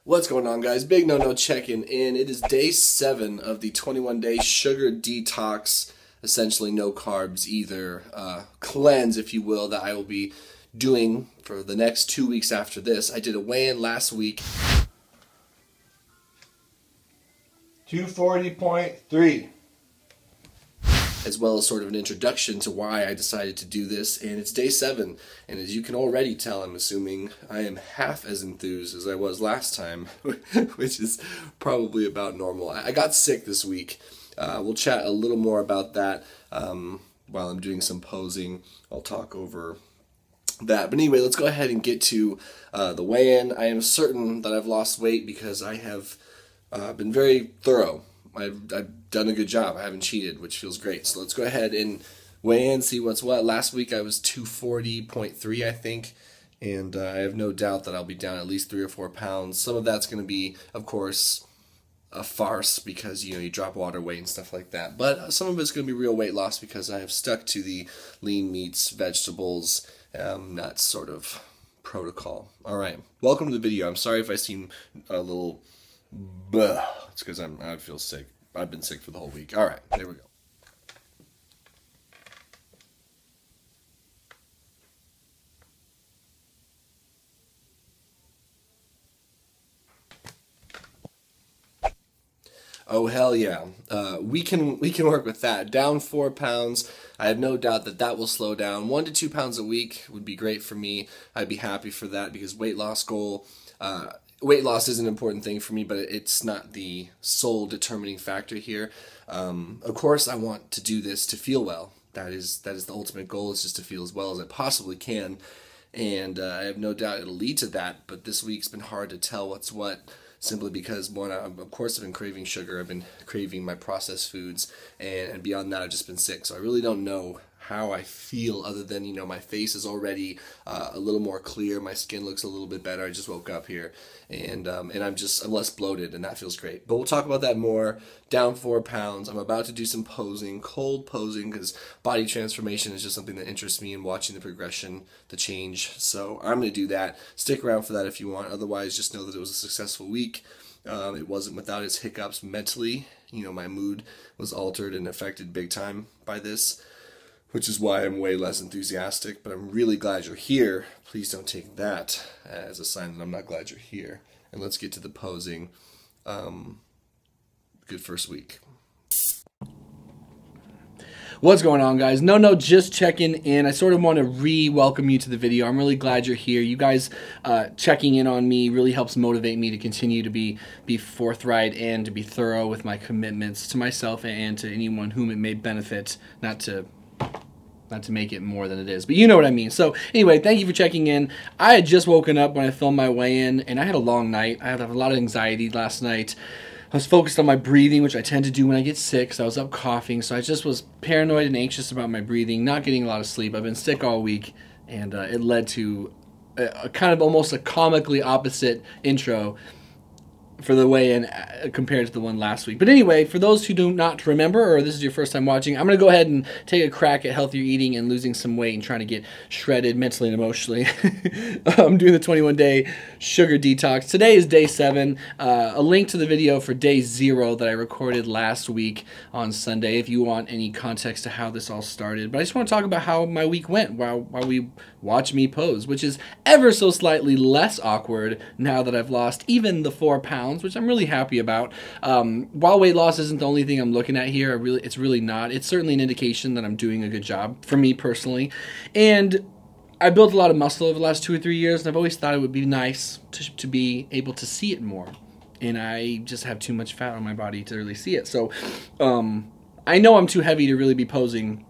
What's going on, guys? Big No checking in. It is day 7 of the 21-day sugar detox, essentially no carbs either, cleanse, if you will, that I will be doing for the next 2 weeks after this. I did a weigh-in last week. 240.3. As well as sort of an introduction to why I decided to do this, and it's day 7, and as you can already tell, I'm assuming I am half as enthused as I was last time, which is probably about normal. I got sick this week. We'll chat a little more about that while I'm doing some posing. I'll talk over that. But anyway, let's go ahead and get to the weigh-in. I am certain that I've lost weight because I have been very thorough. I've done a good job. I haven't cheated, which feels great. So let's go ahead and weigh in, see what's what. Last week I was 240.3, I think, and I have no doubt that I'll be down at least 3 or 4 pounds. Some of that's going to be, of course, a farce because, you drop water weight and stuff like that. But some of it's going to be real weight loss because I have stuck to the lean meats, vegetables, nuts sort of protocol. All right, welcome to the video. I'm sorry if I seem a little... It's because I feel sick. I've been sick for the whole week. All right, there we go. Oh hell yeah, we can work with that. Down 4 pounds. I have no doubt that that will slow down. 1 to 2 pounds a week would be great for me. I'd be happy for that because weight loss goal. Weight loss is an important thing for me, but it's not the sole determining factor here. Of course, I want to do this to feel well. That is the ultimate goal, is just to feel as well as I possibly can. And I have no doubt it'll lead to that, but this week's been hard to tell what's what, simply because, one, of course I've been craving sugar, I've been craving my processed foods, and beyond that I've just been sick, so I really don't know how I feel other than, my face is already a little more clear, my skin looks a little bit better. I just woke up here, and I'm less bloated, and that feels great. But we'll talk about that more. Down 4 pounds. I'm about to do some posing, cold posing, because body transformation is just something that interests me, and watching the progression, the change. So I'm going to do that. Stick around for that if you want. Otherwise, just know that it was a successful week. It wasn't without its hiccups mentally. My mood was altered and affected big time by this, which is why I'm way less enthusiastic, but I'm really glad you're here. Please don't take that as a sign that I'm not glad you're here. And let's get to the posing. Good first week. What's going on, guys? Just checking in. I sort of want to re-welcome you to the video. I'm really glad you're here. You guys checking in on me really helps motivate me to continue to be forthright and to be thorough with my commitments to myself and to anyone whom it may benefit, not to make it more than it is, but you know what I mean. So anyway, thank you for checking in. I had just woken up when I filmed my weigh-in, and I had a long night. I had a lot of anxiety last night. I was focused on my breathing, which I tend to do when I get sick, so I was up coughing, so I just was paranoid and anxious about my breathing, not getting a lot of sleep. I've been sick all week, and it led to a kind of almost a comically opposite intro for the weigh-in compared to the one last week. But anyway, for those who do not remember, or this is your first time watching, I'm going to go ahead and take a crack at healthier eating and losing some weight and trying to get shredded mentally and emotionally. I'm doing the 21-day sugar detox. Today is day 7. A link to the video for day 0 that I recorded last week on Sunday if you want any context to how this all started. But I just want to talk about how my week went while we watch me pose, which is ever so slightly less awkward now that I've lost even the 4 pounds, which I'm really happy about. While weight loss isn't the only thing I'm looking at here, it's really not. It's certainly an indication that I'm doing a good job for me personally. And I built a lot of muscle over the last 2 or 3 years, and I've always thought it would be nice to be able to see it more. And I just have too much fat on my body to really see it. So I know I'm too heavy to really be posing.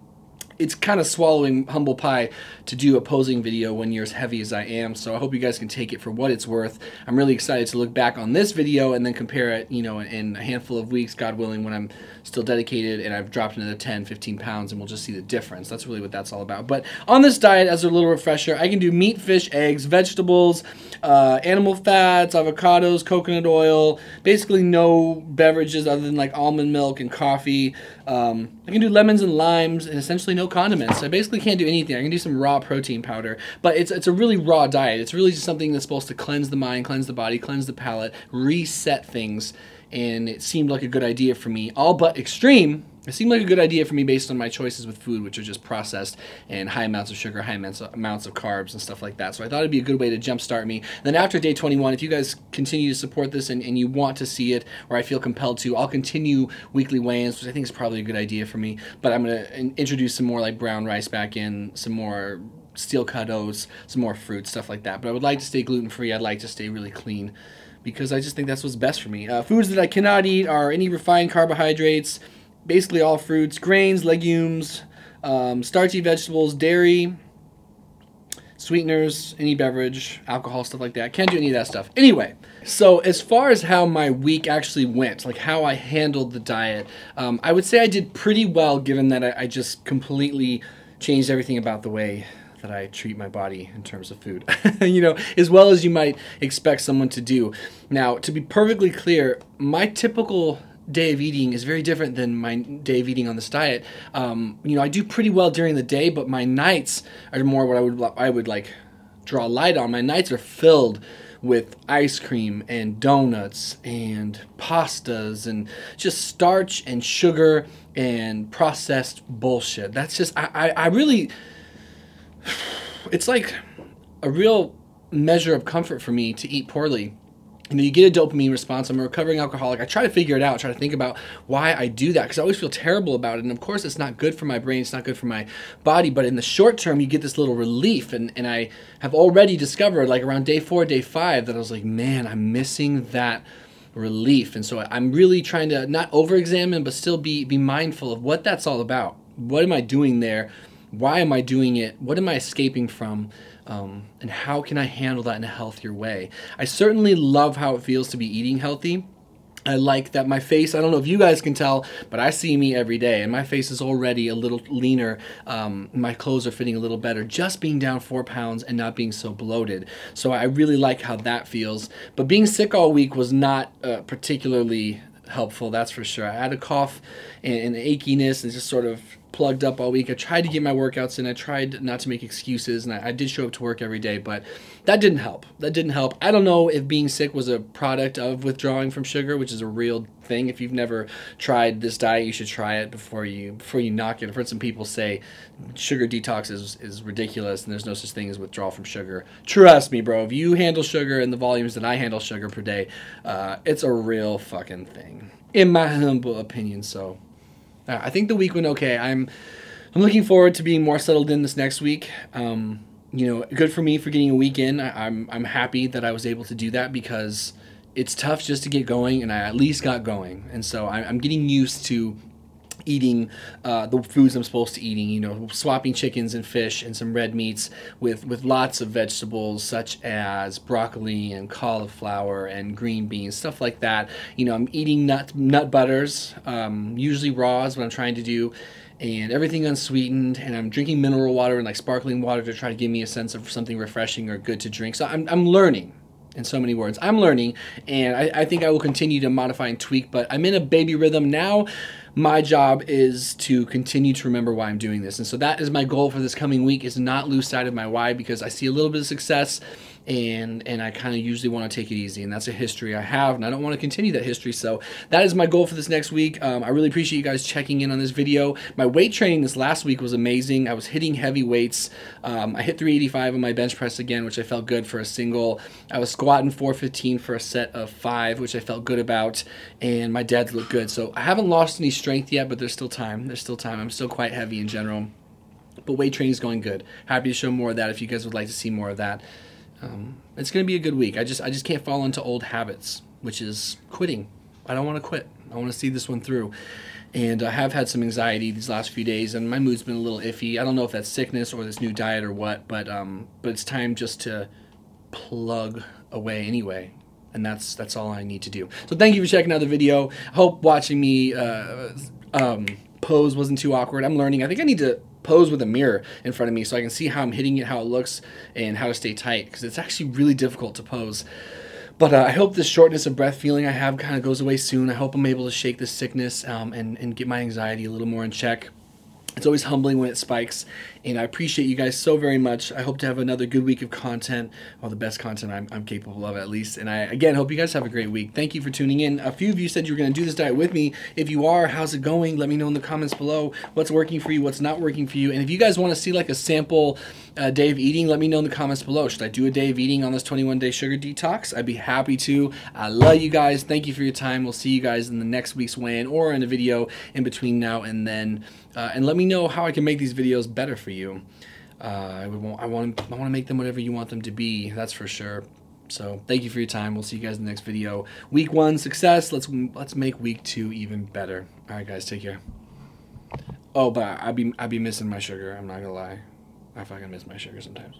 It's kind of swallowing humble pie to do a posing video when you're as heavy as I am, so I hope you guys can take it for what it's worth. I'm really excited to look back on this video and then compare it, in a handful of weeks, God willing, when I'm still dedicated and I've dropped another 10, 15 pounds, and we'll just see the difference. That's really what that's all about. But on this diet, as a little refresher, I can do meat, fish, eggs, vegetables, animal fats, avocados, coconut oil, basically no beverages other than like almond milk and coffee. I can do lemons and limes and essentially no no condiments. I basically can't do anything. I can do some raw protein powder, but it's a really raw diet. It's really just something that's supposed to cleanse the mind, cleanse the body, cleanse the palate, reset things, and it seemed like a good idea for me. All but extreme. It seemed like a good idea for me based on my choices with food, which are just processed and high amounts of sugar, high amounts of carbs and stuff like that. So I thought it'd be a good way to jumpstart me. Then after day 21, if you guys continue to support this and you want to see it, or I feel compelled to, I'll continue weekly weigh-ins, which I think is probably a good idea for me. But I'm going to introduce some more like brown rice back in, some more steel-cut oats, some more fruit, stuff like that. But I would like to stay gluten-free. I'd like to stay really clean because I just think that's what's best for me. Foods that I cannot eat are any refined carbohydrates, basically all fruits, grains, legumes, starchy vegetables, dairy, sweeteners, any beverage, alcohol, stuff like that. Can't do any of that stuff. Anyway, so as far as how my week actually went, like how I handled the diet, I would say I did pretty well given that I just completely changed everything about the way that I treat my body in terms of food, you know, as well as you might expect someone to do. Now, to be perfectly clear, my typical day of eating is very different than my day of eating on this diet. You know, I do pretty well during the day, but my nights are more what I would like draw light on. My nights are filled with ice cream and donuts and pastas and just starch and sugar and processed bullshit. That's just, I really, it's like a real measure of comfort for me to eat poorly. You know, you get a dopamine response. I'm a recovering alcoholic. I try to figure it out, try to think about why I do that, because I always feel terrible about it. And of course, it's not good for my brain, it's not good for my body, but in the short term, you get this little relief. And I have already discovered, like around day 4, day 5, that I was like, man, I'm missing that relief. And so I'm really trying to not over-examine, but still be mindful of what that's all about. What am I doing there? Why am I doing it? What am I escaping from? And how can I handle that in a healthier way? I certainly love how it feels to be eating healthy. I like that my face, I don't know if you guys can tell, but I see me every day and my face is already a little leaner. My clothes are fitting a little better, just being down 4 pounds and not being so bloated. So I really like how that feels. But being sick all week was not particularly helpful, that's for sure. I had a cough and achiness and just sort of plugged up all week. I tried to get my workouts in. I tried not to make excuses, and I did show up to work every day, but that didn't help. That didn't help. I don't know if being sick was a product of withdrawing from sugar, which is a real thing. If you've never tried this diet, you should try it before you knock it. I've heard some people say sugar detox is ridiculous and there's no such thing as withdrawal from sugar. Trust me, bro. If you handle sugar in the volumes that I handle sugar per day, it's a real fucking thing, in my humble opinion. So I think the week went okay. I'm looking forward to being more settled in this next week. You know, good for me for getting a week in. I'm happy that I was able to do that because it's tough just to get going, and I at least got going. And so I'm getting used to eating the foods I'm supposed to eating, you know, swapping chickens and fish and some red meats with lots of vegetables such as broccoli and cauliflower and green beans, stuff like that. You know, I'm eating nut butters, usually raw is what I'm trying to do, and everything unsweetened, and I'm drinking mineral water and like sparkling water to try to give me a sense of something refreshing or good to drink. So I'm learning. In so many words, I'm learning, and I think I will continue to modify and tweak, but I'm in a baby rhythm now. My job is to continue to remember why I'm doing this, and so that is my goal for this coming week, is not lose sight of my why, because I see a little bit of success, and I kind of usually want to take it easy, and that's a history I have, and I don't want to continue that history. So that is my goal for this next week. I really appreciate you guys checking in on this video. My weight training this last week was amazing. I was hitting heavy weights. I hit 385 on my bench press again, which I felt good for a single. I was squatting 415 for a set of 5, which I felt good about, and my deads look good. So I haven't lost any strength yet, but there's still time. There's still time. I'm still quite heavy in general, but weight training is going good. Happy to show more of that if you guys would like to see more of that. It's going to be a good week. I just can't fall into old habits, which is quitting. I don't want to quit. I want to see this one through. And I have had some anxiety these last few days, and my mood's been a little iffy. I don't know if that's sickness or this new diet or what, but it's time just to plug away anyway. And that's all I need to do. So thank you for checking out the video. I hope watching me pose wasn't too awkward. I'm learning. I think I need to pose with a mirror in front of me so I can see how I'm hitting it, how it looks, and how to stay tight, because it's actually really difficult to pose. But I hope this shortness of breath feeling I have kind of goes away soon. I hope I'm able to shake this sickness and get my anxiety a little more in check. It's always humbling when it spikes, and I appreciate you guys so very much. I hope to have another good week of content, or the best content I'm capable of, at least. And I, again, hope you guys have a great week. Thank you for tuning in. A few of you said you were going to do this diet with me. If you are, how's it going? Let me know in the comments below what's working for you, what's not working for you. And if you guys want to see like a sample day of eating, let me know in the comments below. Should I do a day of eating on this 21-day sugar detox? I'd be happy to. I love you guys. Thank you for your time. We'll see you guys in the next week's weigh-in or in a video in between now and then. And let me know how I can make these videos better for you. I want to make them whatever you want them to be. That's for sure. So thank you for your time. We'll see you guys in the next video. Week 1 success. Let's make week 2 even better. All right, guys, take care. Oh, but I'd be missing my sugar. I'm not gonna lie. I fucking miss my sugar sometimes.